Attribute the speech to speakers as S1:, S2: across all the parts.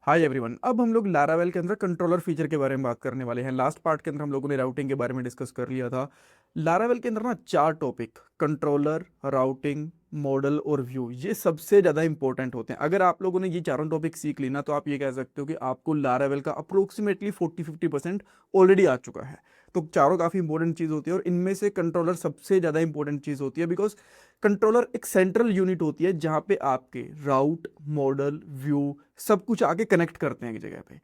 S1: Hi everyone. अब हम लोग लारावेल के अंदर कंट्रोलर फीचर के बारे में बात करने वाले हैं। लास्ट पार्ट के अंदर हम लोगों ने राउटिंग के बारे में डिस्कस कर लिया था। लारावेल के अंदर ना चार टॉपिक, कंट्रोलर, राउटिंग, मॉडल और व्यू, ये सबसे ज़्यादा इंपॉर्टेंट होते हैं। अगर आप लोगों ने ये चारों टॉपिक सीख ली ना, तो आप ये कह सकते हो कि आपको लारावेल का अप्रोक्सीमेटली 40-50% ऑलरेडी आ चुका है। तो चारों काफ़ी इंपॉर्टेंट चीज़ होती है और इनमें से कंट्रोलर सबसे ज़्यादा इंपॉर्टेंट चीज़ होती है, बिकॉज कंट्रोलर एक सेंट्रल यूनिट होती है जहाँ पे आपके राउट, मॉडल, व्यू सब कुछ आके कनेक्ट करते हैं एक जगह पे।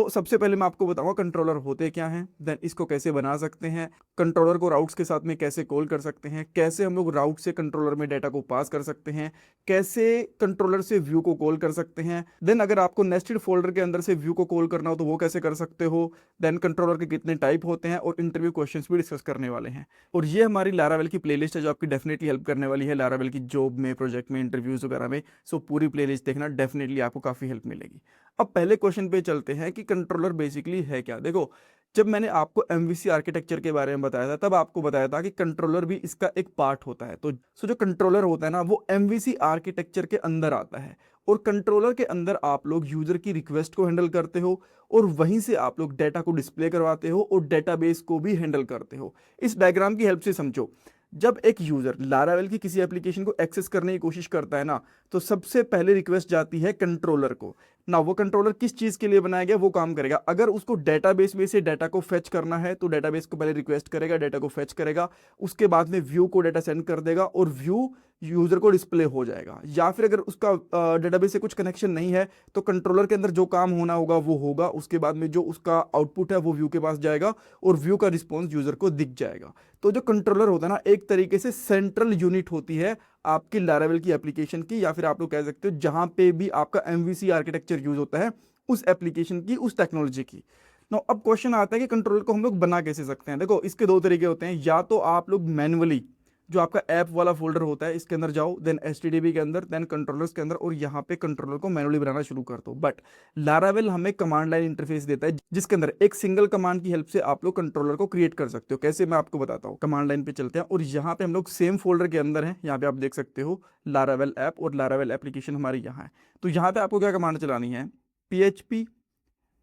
S1: सबसे पहले मैं आपको बताऊंगा कंट्रोलर होते क्या हैं, देन इसको कैसे बना सकते हैं, कंट्रोलर को राउट्स के साथ में कैसे कॉल कर सकते हैं, कैसे हम लोग राउट से कंट्रोलर में डेटा को पास कर सकते हैं, कैसे कंट्रोलर से व्यू को कॉल कर सकते हैं, देन अगर आपको नेस्टेड फोल्डर के अंदर से व्यू को कॉल करना हो तो वो कैसे कर सकते हो, देन कंट्रोलर के कितने टाइप होते हैं, और इंटरव्यू क्वेश्चंस भी डिस्कस करने वाले हैं। और ये हमारी लारावेल की प्लेलिस्ट है जो आपकी डेफिनेटली हेल्प करने वाली है लारावेल की जॉब में, प्रोजेक्ट में, इंटरव्यूज वगैरह में। पूरी प्लेलिस्ट देखना, डेफिनेटली आपको काफ़ी हेल्प मिलेगी। अब पहले क्वेश्चन पे चलते हैं कि कंट्रोलर बेसिकली है क्या। देखो, जब मैंने आपको एमवीसी आर्किटेक्चर के बारे में बताया था तब आपको बताया था कि कंट्रोलर भी इसका एक पार्ट होता है। तो जो कंट्रोलर होता है ना, वो एमवीसी आर्किटेक्चर के अंदर आता है। और कंट्रोलर के अंदर आप लोग यूजर की रिक्वेस्ट को हैंडल करते हो और वहीं से आप लोग डेटा को डिस्प्ले करवाते हो और डेटाबेस को भी हैंडल करते हो। इस डायग्राम की हेल्प से समझो। जब एक यूजर लारावेल की किसी एप्लीकेशन को एक्सेस करने की कोशिश करता है ना, तो सबसे पहले रिक्वेस्ट जाती है कंट्रोलर को ना। वो कंट्रोलर किस चीज के लिए बनाया गया वो काम करेगा। अगर उसको डेटाबेस में से डेटा को फेच करना है तो डेटाबेस को पहले रिक्वेस्ट करेगा, डेटा को फेच करेगा, उसके बाद में व्यू को डेटा सेंड कर देगा और व्यू यूजर को डिस्प्ले हो जाएगा। या फिर अगर उसका डेटाबेस से कुछ कनेक्शन नहीं है तो कंट्रोलर के अंदर जो काम होना होगा वो होगा, उसके बाद में जो उसका आउटपुट है वो व्यू के पास जाएगा और व्यू का रिस्पॉन्स यूजर को दिख जाएगा। तो जो कंट्रोलर होता है ना, एक तरीके से सेंट्रल यूनिट होती है आपकी लारावेल की एप्लीकेशन की, या फिर आप लोग कह सकते हो जहां पे भी आपका एमवीसी आर्किटेक्चर यूज होता है उस एप्लीकेशन की, उस टेक्नोलॉजी की। नो, अब क्वेश्चन आता है कि कंट्रोलर को हम लोग बना कैसे सकते हैं। देखो, इसके दो तरीके होते हैं। या तो आप लोग मैनुअली जो आपका ऐप वाला फोल्डर होता है इसके अंदर जाओ, देन एचटीडीपी के अंदर, देन कंट्रोलर्स के अंदर, और यहाँ पे कंट्रोलर को मैनुअली बनाना शुरू कर दो। बट लारावेल हमें कमांड लाइन इंटरफेस देता है जिसके अंदर एक सिंगल कमांड की हेल्प से आप लोग कंट्रोलर को क्रिएट कर सकते हो। कैसे, मैं आपको बताता हूँ। कमांड लाइन पे चलते हैं और यहाँ पे हम लोग सेम फोल्डर के अंदर हैं। यहाँ पे आप देख सकते हो लारावेल ऐप और लारावेल एप्लीकेशन हमारी यहाँ है। तो यहाँ पे आपको क्या कमांड चलानी है, PHP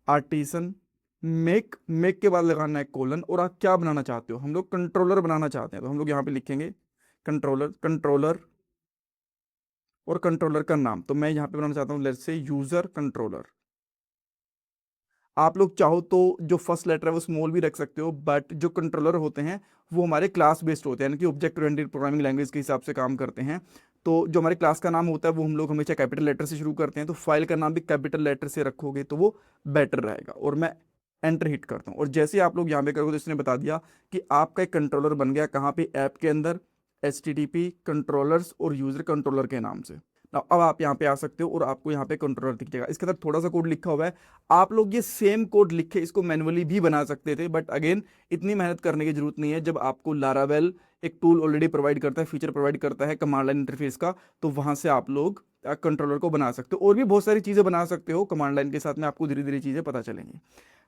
S1: आर्टिसन मेक, मेक के बाद लगाना है कोलन, और आप क्या बनाना चाहते हो। हम लोग कंट्रोलर बनाना चाहते हैं तो हम लोग यहाँ पे लिखेंगे कंट्रोलर, कंट्रोलर और कंट्रोलर का नाम। तो मैं यहाँ पे बनाना चाहता हूँ लेट्स से यूजर कंट्रोलर। आप लोग चाहो तो जो फर्स्ट लेटर है वो स्मॉल भी रख सकते हो, बट जो कंट्रोलर होते हैं वो हमारे क्लास बेस्ड होते हैं, यानी कि ऑब्जेक्ट ओरिएंटेड प्रोग्रामिंग लैंग्वेज के हिसाब से काम करते हैं। तो जो हमारे क्लास का नाम होता है वो हम लोग हमेशा कैपिटल लेटर से शुरू करते हैं, तो फाइल का नाम भी कैपिटल लेटर से रखोगे तो वो बेटर रहेगा। और मैं एंटर हिट करता हूँ और जैसे ही आप लोग यहाँ पे करोगे तो इसने बता दिया कि आपका एक कंट्रोलर बन गया। कहाँ पे, ऐप के अंदर, HTTP कंट्रोलर्स और यूजर कंट्रोलर के नाम से। अब आप यहाँ पे आ सकते हो और आपको यहाँ पे कंट्रोलर दिख जाएगा। इसके अंदर थोड़ा सा कोड लिखा हुआ है, आप लोग ये सेम कोड लिख के इसको मैनुअली भी बना सकते थे, बट अगेन इतनी मेहनत करने की जरूरत नहीं है। जब आपको लारावेल एक टूल ऑलरेडी प्रोवाइड करता है, फीचर प्रोवाइड करता है कमांड लाइन इंटरफेस का, तो वहां से आप लोग कंट्रोलर को बना सकते हो और भी बहुत सारी चीजें बना सकते हो कमांड लाइन के साथ में। आपको धीरे धीरे चीजें पता चलेंगी।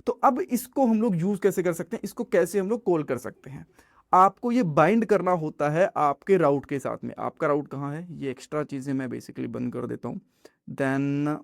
S1: तो अब इसको हम लोग यूज कैसे कर सकते हैं, इसको कैसे हम लोग कॉल कर सकते हैं। आपको ये बाइंड करना होता है आपके राउट के साथ में। आपका राउट कहाँ है, ये एक्स्ट्रा चीजें मैं बेसिकली बंद कर देता हूँ। देन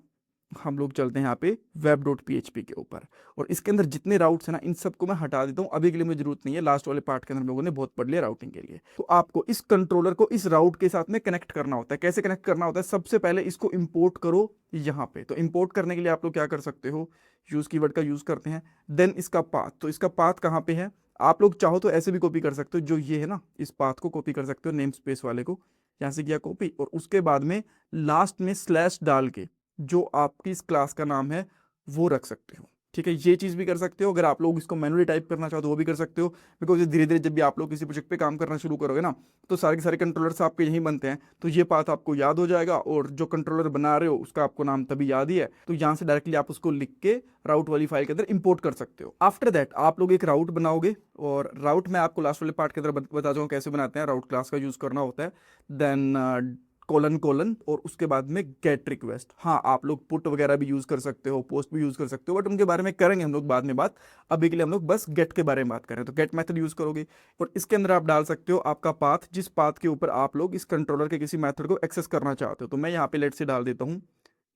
S1: हम लोग चलते हैं यहाँ पे web.php के ऊपर, और इसके अंदर जितने राउट्स हैं ना इन सबको मैं हटा देता हूँ। अभी के लिए मुझे जरूरत नहीं है, लास्ट वाले पार्ट के अंदर हम लोगों ने बहुत पढ़ लिया राउटिंग के लिए। तो आपको इस कंट्रोलर को इस राउट के साथ में कनेक्ट करना होता है। कैसे कनेक्ट करना होता है, सबसे पहले इसको इंपोर्ट करो यहाँ पे। तो इंपोर्ट करने के लिए आप लोग क्या कर सकते हो, यूज कीवर्ड का यूज करते हैं। देन इसका पाथ, तो इसका पाथ कहाँ पे है, आप लोग चाहो तो ऐसे भी कॉपी कर सकते हो, जो ये है ना इस पाथ को कॉपी कर सकते हो, नेम स्पेस वाले को यहाँ से किया कॉपी, और उसके बाद में लास्ट में स्लैश डाल के जो आपकी इस क्लास का नाम है वो रख सकते हो। ठीक है, ये चीज भी कर सकते हो। अगर आप लोग इसको मैनुअली टाइप करना चाहो तो वो भी कर सकते हो, बिकॉज धीरे धीरे जब भी आप लोग किसी प्रोजेक्ट पे काम करना शुरू करोगे ना, तो सारे के सारे कंट्रोलर्स आपके यहीं बनते हैं, तो ये पाथ आपको याद हो जाएगा, और जो कंट्रोलर बना रहे हो उसका आपको नाम तभी याद ही है, तो यहाँ से डायरेक्टली आप उसको लिख के राउट वाली फाइल के अंदर इंपोर्ट कर सकते हो। आफ्टर दैट आप लोग एक राउट बनाओगे, और राउट मैं आपको लास्ट वाले पार्ट के अंदर बता दूंगा कैसे बनाते हैं। राउट क्लास का यूज करना होता है, देन कोलन कोलन, और उसके बाद में गेट रिक्वेस्ट। हाँ, आप लोग पुट वगैरह भी यूज कर सकते हो, पोस्ट भी यूज कर सकते हो, बट उनके बारे में करेंगे हम लोग बाद में बात। अभी के लिए हम लोग बस गेट के बारे में बात करें। तो गेट मेथड यूज करोगे और इसके अंदर आप डाल सकते हो आपका पाथ, जिस पाथ के ऊपर आप लोग इस कंट्रोलर के किसी मेथड को एक्सेस करना चाहते हो। तो मैं यहाँ पे लेट से डाल देता हूँ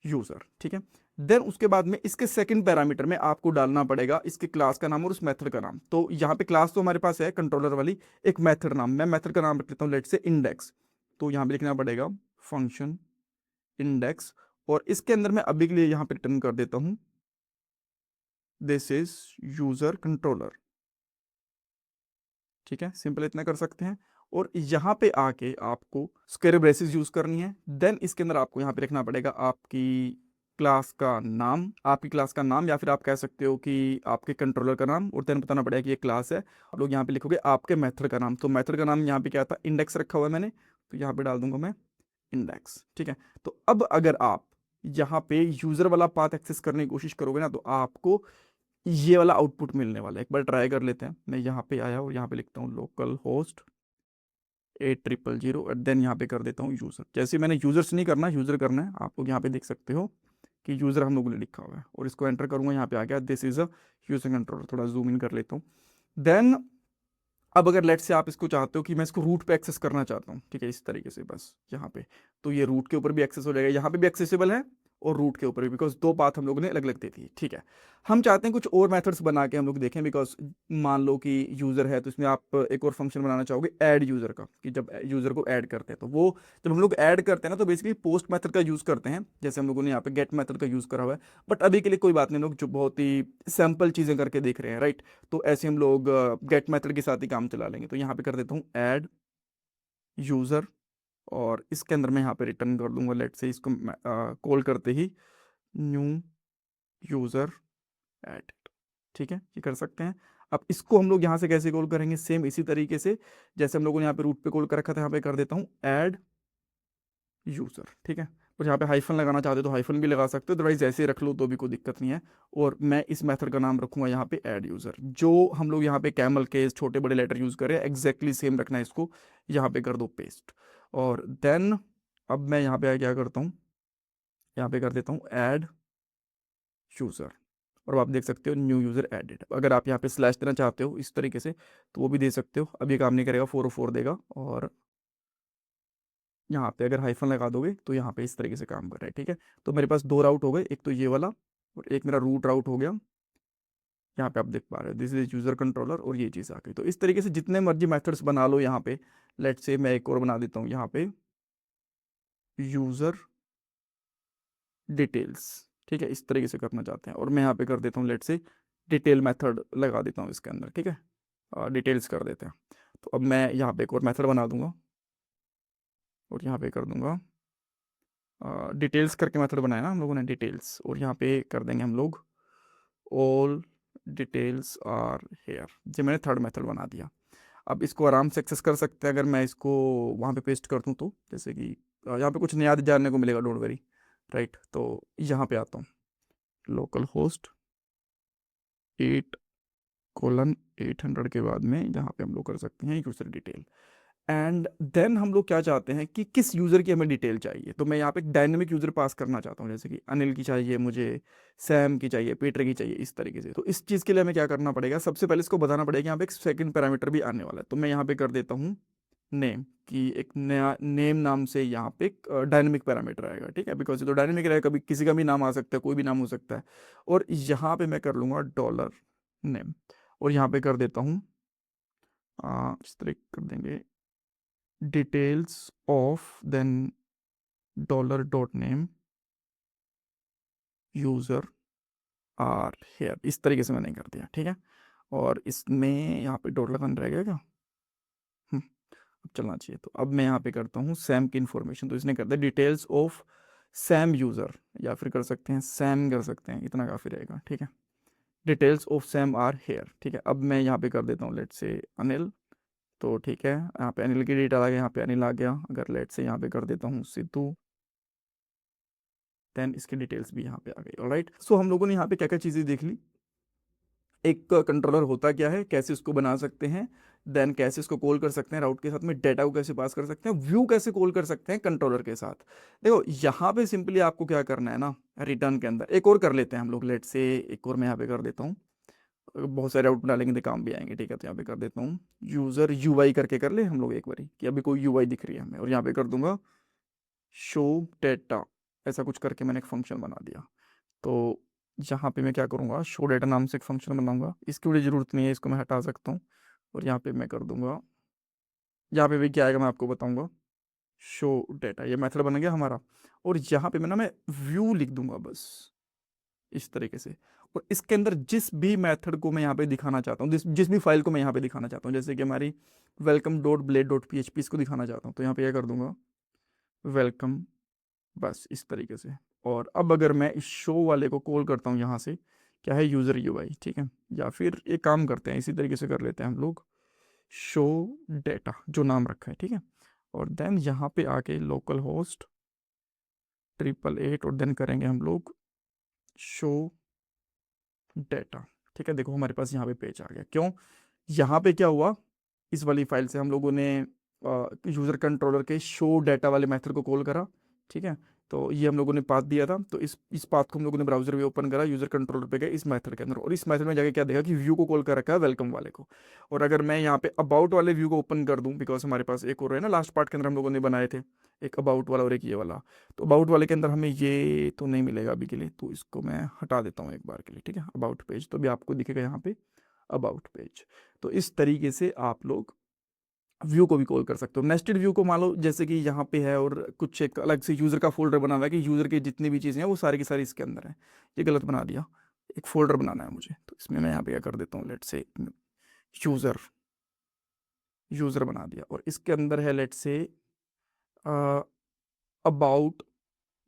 S1: यूजर। ठीक है, देन उसके बाद में इसके सेकंड पैरामीटर में आपको डालना पड़ेगा इसके क्लास का नाम और उस मेथड का नाम। तो यहाँ पे क्लास तो हमारे पास है कंट्रोलर वाली, एक मेथड नाम, मैं मेथड का नाम रख लेता हूँ लेट से इंडेक्स। तो यहाँ पे लिखना पड़ेगा फंक्शन इंडेक्स, और इसके अंदर मैं अभी के लिए यहाँ पे रिटर्न कर देता हूँ दिस इज यूजर कंट्रोलर। ठीक है, सिंपल इतना कर सकते हैं। और यहाँ पे आके आपको स्क्वेयर ब्रेसेस यूज करनी है। देन इसके अंदर आपको यहाँ पे लिखना पड़ेगा आपकी क्लास का नाम, आपकी क्लास का नाम, या फिर आप कह सकते हो कि आपके कंट्रोलर का नाम, और देन बताना पड़ेगा कि ये क्लास है। आप लोग यहाँ पे लिखोगे आपके मेथड का नाम। तो मेथड का नाम यहाँ पे क्या था, इंडेक्स रखा हुआ है मैंने, तो यहाँ पे डाल दूंगा मैं इंडेक्स। ठीक है, तो अब अगर आप यहाँ पे यूजर वाला पाथ एक्सेस करने की कोशिश करोगे ना, तो आपको ये वाला आउटपुट मिलने वाला है। एक बार ट्राई कर लेते हैं। मैं यहाँ पे आया और यहाँ पे लिखता हूँ लोकल होस्ट 8000 और देन यहाँ पे कर देता हूँ यूजर। जैसे मैंने यूजर्स नहीं करना, यूजर करना है, आप लोग यहाँ पे देख सकते हो कि यूजर हम लोगों ने लिखा हुआ है, और इसको एंटर करूंगा, यहाँ पे आ गया this is a user controller. थोड़ा जूम इन कर लेता हूँ। देन अब अगर लेट से आप इसको चाहते हो कि मैं इसको रूट पे एक्सेस करना चाहता हूँ, ठीक है, इस तरीके से बस यहाँ पे, तो ये रूट के ऊपर भी एक्सेस हो जाएगा, यहाँ पे भी एक्सेसिबल है और रूट के ऊपर भी, बिकॉज दो पाथ हम लोगों ने अलग अलग दे दी। ठीक है, हम चाहते हैं कुछ और मेथड्स बना के हम लोग देखें, बिकॉज मान लो कि यूजर है तो इसमें आप एक और फंक्शन बनाना चाहोगे ऐड यूजर का, कि जब यूजर को ऐड करते हैं तो वो, जब हम लोग ऐड करते हैं ना, तो बेसिकली पोस्ट मेथड का यूज करते हैं, जैसे हम लोगों ने यहाँ पे गेट मेथड का यूज करा हुआ है। बट अभी के लिए कोई बात नहीं, लोग जो बहुत ही सैम्पल चीजें करके देख रहे हैं, राइट, तो ऐसे हम लोग गेट मेथड के साथ ही काम चला लेंगे। तो यहाँ पे कर देता हूँ ऐड यूजर, और इसके अंदर मैं यहाँ पे रिटर्न कर दूंगा लेट से इसको कॉल करते ही न्यू यूजर एडिट। ठीक है, ये कर सकते हैं। अब इसको हम लोग यहाँ से कैसे कॉल करेंगे, सेम इसी तरीके से जैसे हम लोगों ने यहाँ पे रूट पे कॉल कर रखा था, यहाँ पे कर देता हूँ ऐड यूजर। ठीक है, और यहाँ पे हाइफन लगाना चाहते हो तो हाइफन भी लगा सकते हो, अदरवाइज ऐसे रख लो तो भी कोई दिक्कत नहीं है। और मैं इस मेथड का नाम रखूंगा यहाँ पे ऐड यूजर। जो हम लोग यहाँ पे कैमल के छोटे बड़े लेटर यूज करें एग्जैक्टली सेम रखना है इसको, यहाँ पे कर दो पेस्ट। और देन अब मैं यहाँ पे क्या करता हूँ, यहाँ पे कर देता हूँ ऐड यूजर, और आप देख सकते हो न्यू यूजर एडिड। अगर आप यहाँ पे स्लैश देना चाहते हो इस तरीके से तो वो भी दे सकते हो, अब ये काम नहीं करेगा, 404 देगा। और यहाँ पे अगर हाइफन लगा दोगे तो यहाँ पे इस तरीके से काम कर रहा है। ठीक है, तो मेरे पास दो राउट हो गए, एक तो ये वाला और एक मेरा रूट राउट हो गया। यहाँ पे आप देख पा रहे हो दिस इज यूजर कंट्रोलर, और ये चीज़ आ गई। तो इस तरीके से जितने मर्जी मेथड्स बना लो यहाँ पे। लेट से मैं एक और बना देता हूँ यहाँ पे यूजर डिटेल्स। ठीक है, इस तरीके से करना चाहते हैं, और मैं यहाँ पे कर देता हूँ लेट से डिटेल मेथड लगा देता हूँ इसके अंदर। ठीक है, डिटेल्स कर देते हैं। तो अब मैं यहाँ पे एक और मेथड बना दूंगा और यहाँ पे कर दूंगा डिटेल्स करके मेथड बनाया ना हम लोगों ने, डिटेल्स, और यहाँ पे कर देंगे हम लोग ऑल डिटेल्स आर हेयर। जो मैंने थर्ड मेथड बना दिया। अब इसको आराम से एक्सेस कर सकते हैं अगर मैं इसको वहाँ पे पेस्ट कर दूँ तो, जैसे कि यहाँ पे कुछ नया जानने को मिलेगा, डोंट वरी। राइट, तो यहाँ पे आता हूँ लोकल होस्ट 8:800 के बाद में यहाँ पे हम लोग कर सकते हैं यूजर डिटेल। एंड देन हम लोग क्या चाहते हैं कि किस यूज़र की हमें डिटेल चाहिए, तो मैं यहाँ पे एक डायनेमिक यूज़र पास करना चाहता हूँ, जैसे कि अनिल की चाहिए मुझे, सैम की चाहिए, पीटर की चाहिए, इस तरीके से। तो इस चीज़ के लिए हमें क्या करना पड़ेगा, सबसे पहले इसको बताना पड़ेगा यहाँ पे एक सेकंड पैरामीटर भी आने वाला है। तो मैं यहाँ पे कर देता हूँ नेम, कि एक नया नेम नाम से यहाँ पे एक डायनेमिक पैरामीटर आएगा। ठीक है, बिकॉज ये तो डायनेमिक रहेगा, कभी किसी का भी नाम आ सकता है, कोई भी नाम हो सकता है। और यहाँ पे मैं कर लूँगा डॉलर नेम, और यहाँ पे कर देता हूँ इस तरह कर देंगे details of, then dollar dot name user are here. इस तरीके से मैंने कर दिया। ठीक है, और इसमें यहाँ पे डॉट लगाना रहेगा क्या, अब चलना चाहिए। तो अब मैं यहाँ पे करता हूँ सैम की इन्फॉर्मेशन, तो इसने कर दिया डिटेल्स ऑफ सैम यूजर, या फिर कर सकते हैं सैम कर सकते हैं, इतना काफ़ी रहेगा। ठीक है, details of Sam are here. ठीक है, अब मैं यहाँ पे कर देता हूँ लेट से अनिल। तो ठीक है, यहाँ पे अनिल की डेटा आ गया, यहाँ पे अनिल आ गया। अगर लेट से यहाँ पे कर देता हूँ सिद्धू, देन इसकी डिटेल्स भी यहाँ पे आ गई। ऑलराइट, सो हम लोगों ने यहाँ पे क्या क्या चीज़ें देख ली, एक कंट्रोलर होता क्या है, कैसे उसको बना सकते हैं, देन कैसे इसको कॉल कर सकते हैं राउट के साथ में, डेटा को कैसे पास कर सकते हैं, व्यू कैसे कॉल कर सकते हैं कंट्रोलर के साथ। देखो यहाँ पे सिंपली आपको क्या करना है ना, रिटर्न के अंदर एक और कर लेते हैं हम लोग, लेट से एक और मैं यहाँ पे कर देता हूँ, बहुत सारे आउटपुट डालेंगे तो काम भी आएंगे। ठीक है, तो यहाँ पे कर देता हूँ यूजर यूआई करके कर ले हम लोग एक बारी, कि अभी कोई यूआई दिख रही है हमें, और यहाँ पे कर दूंगा शो डेटा, ऐसा कुछ करके मैंने एक फंक्शन बना दिया। तो यहाँ पे मैं क्या करूँगा, शो डेटा नाम से एक फंक्शन बनाऊंगा, इसकी मुझे ज़रूरत नहीं है, इसको मैं हटा सकता हूँ। और यहाँ पे मैं कर दूंगा, यहाँ पे भी क्या आएगा मैं आपको बताऊंगा, शो डेटा, ये मेथड बन गया हमारा। और यहाँ पे मैं व्यू लिख दूंगा बस इस तरीके से। और इसके अंदर जिस भी मेथड को मैं यहाँ पे दिखाना चाहता हूँ, जिस भी फाइल को मैं यहाँ पे दिखाना चाहता हूँ, जैसे कि हमारी welcome.blade.php, इसको दिखाना चाहता हूँ, तो यहाँ पे क्या कर दूंगा, वेलकम, बस इस तरीके से। और अब अगर मैं इस शो वाले को कॉल करता हूँ यहाँ से, क्या है, यूज़र यूआई, ठीक है। या फिर एक काम करते हैं, इसी तरीके से कर लेते हैं हम लोग, शो डेटा जो नाम रखा है, ठीक है। और देन यहाँ पे आके लोकल होस्ट 888 और देन करेंगे हम लोग शो डेटा, ठीक है। देखो हमारे पास यहाँ पे पेज आ गया। क्यों, यहाँ पे क्या हुआ, इस वाली फाइल से हम लोगों ने यूज़र कंट्रोलर के शो डेटा वाले मेथड को कॉल करा, ठीक है। तो ये हम लोगों ने पाथ दिया था, तो इस पाथ को हम लोगों ने ब्राउजर में ओपन करा, यूज़र कंट्रोलर पे गए इस मेथड के अंदर, और इस मेथड में जाके क्या देखा कि व्यू को कॉल कर रखा है वेलकम वाले को। और अगर मैं यहाँ पे अबाउट वाले व्यू को ओपन कर दूँ, बिकॉज हमारे पास एक और है ना, लास्ट पार्ट के अंदर हम लोगों ने बनाए थे एक अबाउट वाला और एक ये वाला, तो अबाउट वाले के अंदर हमें ये तो नहीं मिलेगा अभी के लिए, तो इसको मैं हटा देता हूँ एक बार के लिए, ठीक है। अबाउट पेज तो भी आपको दिखेगा यहाँ पे अबाउट पेज। तो इस तरीके से आप लोग व्यू को भी कॉल कर सकते हो। नेस्टेड व्यू को मान लो जैसे कि यहाँ पे है और कुछ एक अलग से यूज़र का फोल्डर बना हुआ है कि यूज़र की जितनी भी चीज़ें हैं वो सारी की सारी इसके अंदर है। ये गलत बना दिया, एक फोल्डर बनाना है मुझे, तो इसमें मैं यहाँ पे क्या कर देता हूँ, लेट से यूज़र यूज़र बना दिया, और इसके अंदर है let say about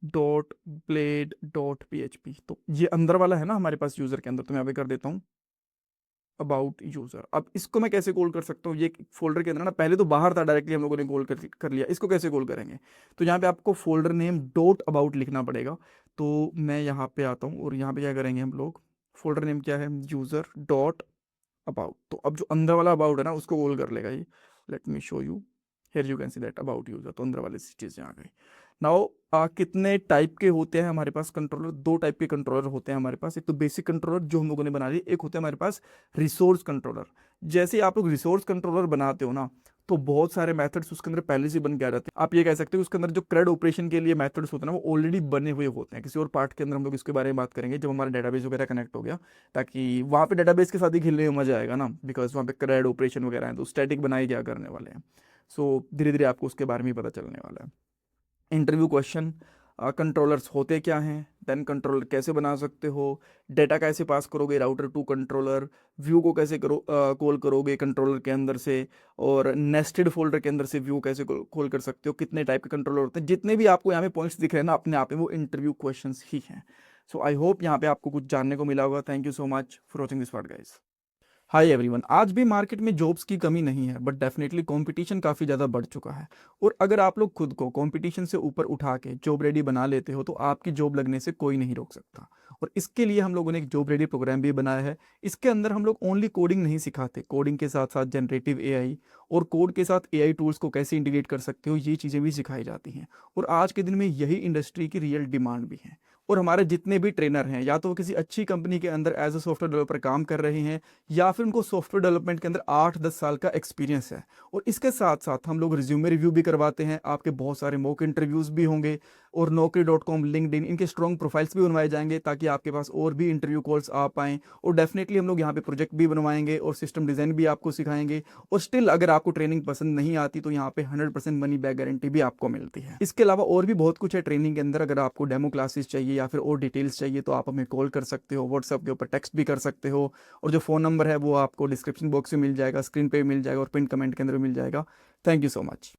S1: dot blade dot php। तो ये अंदर वाला है ना हमारे पास यूज़र के अंदर, तो मैं यहाँ पे कर देता हूँ अबाउट यूजर। अब इसको मैं कैसे कॉल कर सकता हूँ, ये फोल्डर के अंदर ना, पहले तो बाहर था डायरेक्टली हम लोगों ने कॉल कर लिया, इसको कैसे कॉल करेंगे, तो यहाँ पे आपको फोल्डर नेम डॉट अबाउट लिखना पड़ेगा। तो मैं यहाँ पे आता हूँ और यहाँ पे क्या करेंगे हम लोग, फोल्डर नेम क्या है, यूजर डॉट अबाउट। तो अब जो अंदर वाला अबाउट है ना उसको कॉल कर लेगा ये। Let me show you, here you can see that about user, तो अंदर वाली चीज़ें आ गई। नाउ कितने टाइप के होते हैं हमारे पास कंट्रोलर, दो टाइप के कंट्रोलर होते हैं हमारे पास। एक तो बेसिक कंट्रोलर जो हम लोगों ने बना लिया, एक होता है हमारे पास रिसोर्स कंट्रोलर। जैसे आप लोग रिसोर्स कंट्रोलर बनाते हो ना, तो बहुत सारे मेथड्स उसके अंदर पहले से बन के आ जाते हैं। आप ये कह सकते हो उसके अंदर जो CRUD ऑपरेशन के लिए मेथड्स होते हैं ना वो ऑलरेडी बने हुए होते हैं। किसी और पार्ट के अंदर हम लोग इसके बारे में बात करेंगे जब हमारा डेटाबेस वगैरह कनेक्ट हो गया, ताकि वहाँ पे डेटाबेस के साथ ही खेलने में मजा आएगा ना, बिकॉज वहाँ पे CRUD ऑपरेशन वगैरह हैं, तो स्टैटिक बनाए क्या करने वाले हैं। सो धीरे धीरे आपको उसके बारे में ही पता चलने वाला है। इंटरव्यू क्वेश्चन, कंट्रोलर्स होते क्या हैं, देन कंट्रोलर कैसे बना सकते हो, डेटा कैसे पास करोगे राउटर टू कंट्रोलर, व्यू को कैसे कॉल करोगे कंट्रोलर के अंदर से, और नेस्टेड फोल्डर के अंदर से व्यू कैसे कॉल कर सकते हो, कितने टाइप के कंट्रोलर होते हैं, जितने भी आपको यहाँ पे पॉइंट्स दिख रहे हैं ना अपने आप में वो इंटरव्यू क्वेश्चंस ही हैं। सो आई होप यहाँ पे आपको कुछ जानने को मिला होगा। Thank you so much for watching this part guys. Hi everyone, आज भी मार्केट में जॉब्स की कमी नहीं है, बट डेफिनेटली कंपटीशन काफ़ी ज़्यादा बढ़ चुका है। और अगर आप लोग खुद को कंपटीशन से ऊपर उठा के जॉब रेडी बना लेते हो तो आपकी जॉब लगने से कोई नहीं रोक सकता। और इसके लिए हम लोगों ने एक जॉब रेडी प्रोग्राम भी बनाया है। इसके अंदर हम लोग ओनली कोडिंग नहीं सिखाते, कोडिंग के साथ साथ जनरेटिव एआई और कोड के साथ एआई टूल्स को कैसे इंटीग्रेट कर सकते हो, ये चीज़ें भी सिखाई जाती हैं। और आज के दिन में यही इंडस्ट्री की रियल डिमांड भी है। और हमारे जितने भी ट्रेनर हैं, या तो वो किसी अच्छी कंपनी के अंदर एज अ सॉफ्टवेयर डेवलपर काम कर रहे हैं, या फिर उनको सॉफ्टवेयर डेवलपमेंट के अंदर 8-10 साल का एक्सपीरियंस है। और इसके साथ साथ हम लोग रिज्यूमे रिव्यू भी करवाते हैं, आपके बहुत सारे मॉक इंटरव्यूज़ भी होंगे, और Naukri.com, लिंक्डइन, इनके स्ट्रॉन्ग प्रोफाइल्स भी बनवाए जाएंगे ताकि आपके पास और भी इंटरव्यू कॉल्स आ पाएँ। और डेफिनेटली हम लोग यहाँ पे प्रोजेक्ट भी बनवाएंगे और सिस्टम डिज़ाइन भी आपको सिखाएंगे। और स्टिल अगर आपको ट्रेनिंग पसंद नहीं आती तो यहाँ पे 100% मनी बैक गारंटी भी आपको मिलती है। इसके अलावा और भी बहुत कुछ है ट्रेनिंग के अंदर। अगर आपको डेमो क्लासेस चाहिए या फिर और डिटेल्स चाहिए तो आप हमें कॉल कर सकते हो, व्हाट्सएप के ऊपर टेक्स्ट भी कर सकते हो, और जो फ़ोन नंबर है वो आपको डिस्क्रिप्शन बॉक्स में मिल जाएगा, स्क्रीन पे भी मिल जाएगा और पिन कमेंट के अंदर भी मिल जाएगा। Thank you so much.